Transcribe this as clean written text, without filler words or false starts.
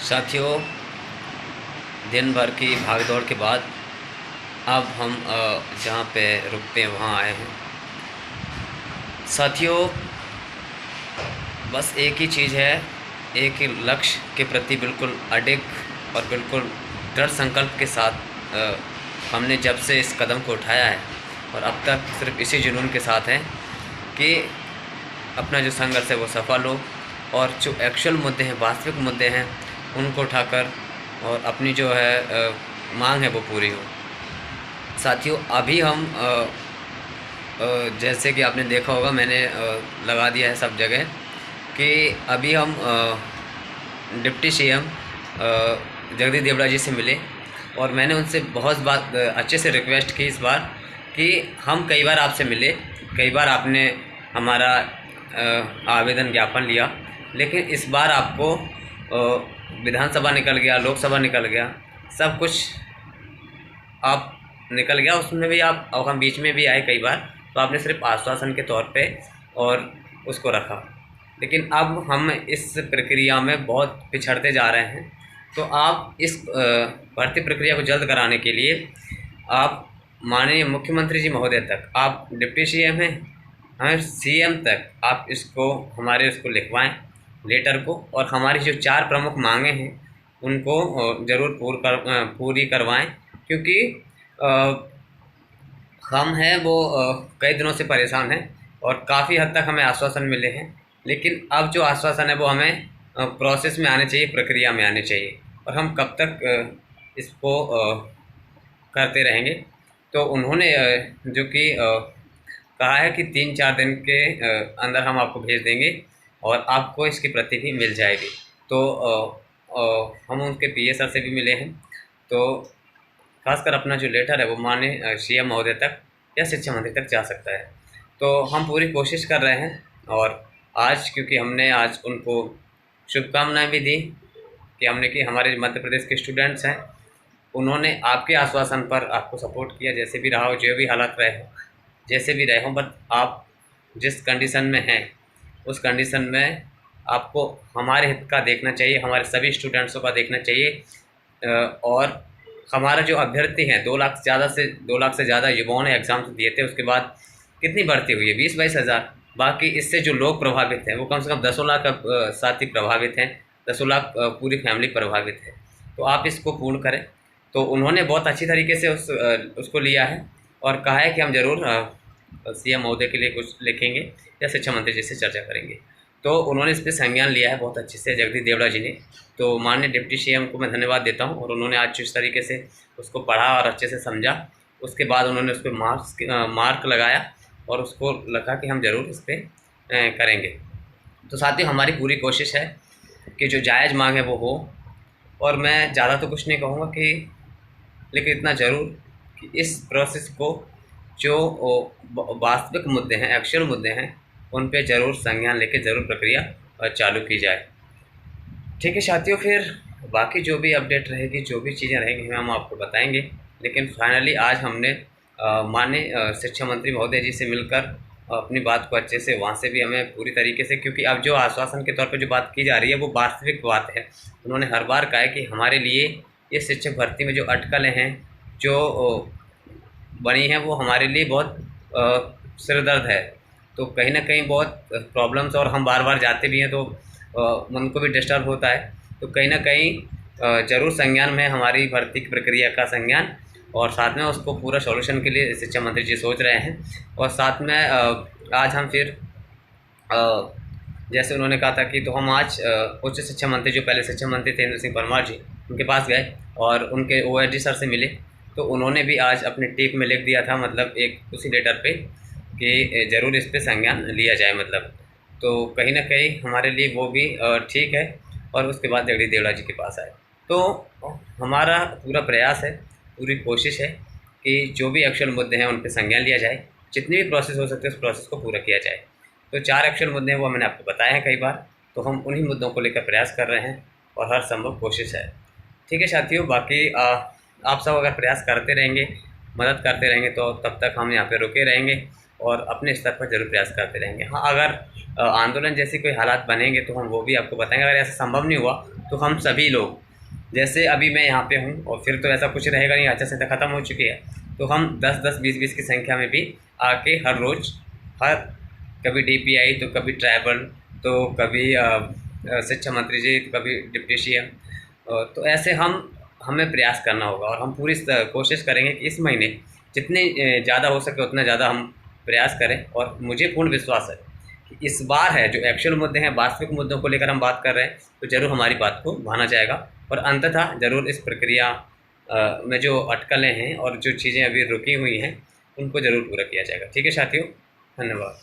साथियों, दिन भर की भागदौड़ के बाद अब हम जहाँ पे रुकते हैं वहाँ आए हैं। साथियों, बस एक ही चीज़ है, एक ही लक्ष्य के प्रति बिल्कुल अडिग और बिल्कुल दृढ़ संकल्प के साथ हमने जब से इस कदम को उठाया है और अब तक सिर्फ इसी जुनून के साथ हैं कि अपना जो संघर्ष है वो सफल हो और जो एक्चुअल मुद्दे हैं, वास्तविक मुद्दे हैं, उनको उठाकर और अपनी जो है मांग है वो पूरी हो। साथियों, अभी हम जैसे कि आपने देखा होगा, मैंने लगा दिया है सब जगह कि अभी हम डिप्टी सीएम जगदीश देवड़ा जी से मिले और मैंने उनसे बहुत बात अच्छे से रिक्वेस्ट की इस बार कि हम कई बार आपसे मिले, कई बार आपने हमारा आवेदन ज्ञापन लिया, लेकिन इस बार आपको विधानसभा निकल गया, लोकसभा निकल गया, सब कुछ आप निकल गया, उसमें भी आप और हम बीच में भी आए कई बार, तो आपने सिर्फ आश्वासन के तौर पे और उसको रखा। लेकिन अब हम इस प्रक्रिया में बहुत पिछड़ते जा रहे हैं, तो आप इस भर्ती प्रक्रिया को जल्द कराने के लिए आप माननीय मुख्यमंत्री जी महोदय तक, आप डिप्टी सीएम हैं, हमें सीएम तक आप इसको हमारे उसको लिखवाएं लेटर को, और हमारी जो 4 प्रमुख मांगे हैं उनको ज़रूर पूरी करवाएं, क्योंकि हम हैं वो कई दिनों से परेशान हैं और काफ़ी हद तक हमें आश्वासन मिले हैं, लेकिन अब जो आश्वासन है वो हमें प्रोसेस में आने चाहिए, प्रक्रिया में आने चाहिए, और हम कब तक इसको करते रहेंगे। तो उन्होंने जो कि कहा है कि 3-4 दिन के अंदर हम आपको भेज देंगे और आपको इसकी प्रति भी मिल जाएगी। तो हम उनके पीए सर से भी मिले हैं, तो खासकर अपना जो लेटर है वो माननीय सीएम महोदय तक या शिक्षा मंत्री तक जा सकता है। तो हम पूरी कोशिश कर रहे हैं, और आज क्योंकि हमने आज उनको शुभकामनाएं भी दी कि हमने कि हमारे मध्य प्रदेश के स्टूडेंट्स हैं, उन्होंने आपके आश्वासन पर आपको सपोर्ट किया, जैसे भी रहा हो, जो भी हालात रहे हो, जैसे भी रहे हो, बट आप जिस कंडीशन में हैं उस कंडीशन में आपको हमारे हित का देखना चाहिए, हमारे सभी स्टूडेंट्सों का देखना चाहिए। और हमारा जो अभ्यर्थी हैं, 2 लाख से ज़्यादा युवाओं ने एग्ज़ाम दिए थे, उसके बाद कितनी भर्ती हुई है? 20-22 हज़ार। बाकी इससे जो लोग प्रभावित हैं वो कम से कम 10 लाख साथी प्रभावित हैं, 10 लाख पूरी फैमिली प्रभावित है। तो आप इसको पूर्ण करें। तो उन्होंने बहुत अच्छी तरीके से उसको लिया है और कहा है कि हम ज़रूर सीएम महोदय के लिए कुछ लिखेंगे या शिक्षा मंत्री जी से चर्चा करेंगे। तो उन्होंने इस पर संज्ञान लिया है बहुत अच्छे से जगदीश देवड़ा जी ने। तो माननीय डिप्टी सीएम को मैं धन्यवाद देता हूं, और उन्होंने आज जिस तरीके से उसको पढ़ा और अच्छे से समझा, उसके बाद उन्होंने उस पर मार्क लगाया और उसको लगा कि हम ज़रूर इस पर करेंगे। तो साथियों, हमारी पूरी कोशिश है कि जो जायज़ मांग है वो हो, और मैं ज़्यादा तो कुछ नहीं कहूँगा कि, लेकिन इतना ज़रूर कि इस प्रोसेस को जो वास्तविक मुद्दे हैं, एक्चुअल मुद्दे हैं, उन पे ज़रूर संज्ञान लेके ज़रूर प्रक्रिया चालू की जाए। ठीक है साथियों, फिर बाकी जो भी अपडेट रहेगी, जो भी चीज़ें रहेंगी, हम आपको बताएंगे। लेकिन फाइनली आज हमने माननीय शिक्षा मंत्री महोदय जी से मिलकर अपनी बात को अच्छे से, वहाँ से भी हमें पूरी तरीके से, क्योंकि अब जो आश्वासन के तौर पर जो बात की जा रही है वो वास्तविक बात है। उन्होंने हर बार कहा है कि हमारे लिए ये शिक्षक भर्ती में जो अटकलें हैं, जो बनी हैं, वो हमारे लिए बहुत सिरदर्द है। तो कहीं ना कहीं बहुत प्रॉब्लम्स, और हम बार बार जाते भी हैं तो मन को भी डिस्टर्ब होता है। तो कहीं ना कहीं ज़रूर संज्ञान में हमारी भर्ती की प्रक्रिया का संज्ञान, और साथ में उसको पूरा सॉल्यूशन के लिए शिक्षा मंत्री जी सोच रहे हैं। और साथ में आज हम फिर जैसे उन्होंने कहा था कि, तो हम आज उच्च शिक्षा मंत्री, जो पहले शिक्षा मंत्री थे इंद्र सिंह परमार जी, उनके पास गए और उनके ओएसडी सर से मिले। तो उन्होंने भी आज अपने टेक में लिख दिया था, मतलब एक उसी लेटर पे, कि ज़रूर इस पर संज्ञान लिया जाए, मतलब। तो कहीं ना कहीं हमारे लिए वो भी ठीक है। और उसके बाद जगदीश देवड़ा जी के पास आए। तो हमारा पूरा प्रयास है, पूरी कोशिश है कि जो भी एक्चुअल मुद्दे हैं उन पर संज्ञान लिया जाए, जितनी भी प्रोसेस हो सकते हैं उस प्रोसेस को पूरा किया जाए। तो 4 एक्चुअल मुद्दे हैं, वो मैंने आपको बताए हैं कई बार। तो हम उन्हीं मुद्दों को लेकर प्रयास कर रहे हैं और हर संभव कोशिश है। ठीक है साथियों, बाकी आप सब अगर प्रयास करते रहेंगे, मदद करते रहेंगे, तो तब तक हम यहाँ पे रुके रहेंगे और अपने स्तर पर ज़रूर प्रयास करते रहेंगे। हाँ, अगर आंदोलन जैसी कोई हालात बनेंगे तो हम वो भी आपको बताएंगे। अगर ऐसा संभव नहीं हुआ तो हम सभी लोग, जैसे अभी मैं यहाँ पे हूँ और फिर तो ऐसा कुछ रहेगा नहीं, आचार संहिता ख़त्म हो चुकी है, तो हम 10-10, 20-20 की संख्या में भी आके हर रोज़, हर कभी DPI तो कभी ट्राइबल तो कभी शिक्षा मंत्री जी तो कभी डिप्टी CM, तो ऐसे हमें प्रयास करना होगा और हम पूरी कोशिश करेंगे कि इस महीने जितने ज़्यादा हो सके उतना ज़्यादा हम प्रयास करें। और मुझे पूर्ण विश्वास है कि इस बार है जो एक्चुअल मुद्दे हैं, वास्तविक मुद्दों को लेकर हम बात कर रहे हैं, तो ज़रूर हमारी बात को माना जाएगा और अंततः ज़रूर इस प्रक्रिया में जो अटकलें हैं और जो चीज़ें अभी रुकी हुई हैं उनको ज़रूर पूरा किया जाएगा। ठीक है साथियों, धन्यवाद।